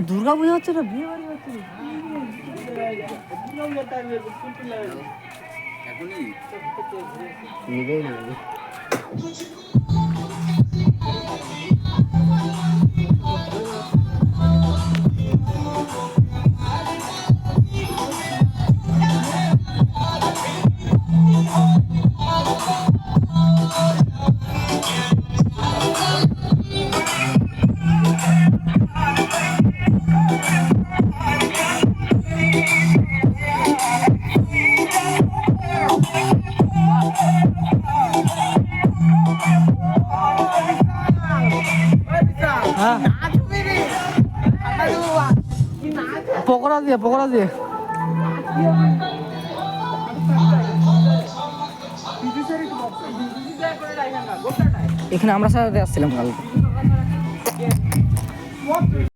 দুর্গা পূজা হচ্ছে না, বিয়ে বাড়ি হচ্ছে পকোড়া দিয়ে এখানে আমরা সাথে আসছিলাম কালকে।